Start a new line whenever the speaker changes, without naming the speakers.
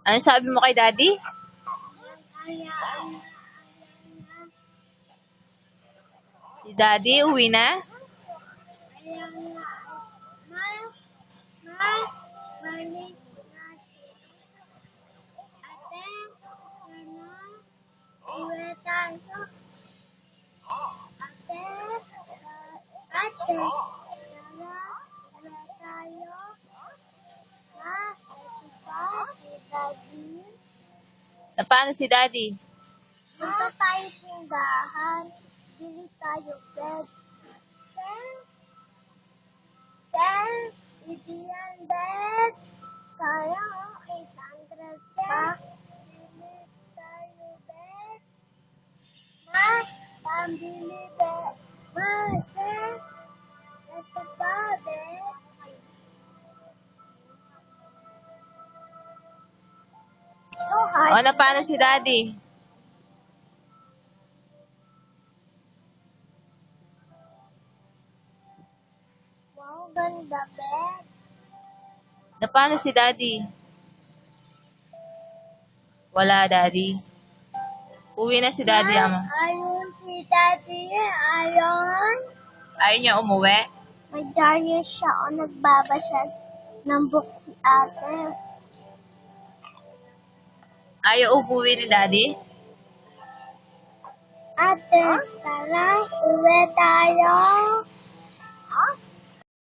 Ano sabi mo kay Daddy? Si Daddy, uwi na? Na paano si Daddy?
Punta tayo tindahan. Bili tayo bed. Hindi yan bed. Sayang, 800 pa. Bili tayo bed. Ma, pambili bed. Ma, bed. Ito ba bed?
O, na paano si Daddy?
Wow, ganda bed.
Na paano si Daddy? Wala, Daddy. Uwi na si Daddy, ama.
Ayun si Daddy. Ayun.
Ayaw niya umuwi?
May diarrhea siya o nagbabasa ng book si ate.
Ayaw umuwi ni Daddy?
Ate, tara, uwi tayo.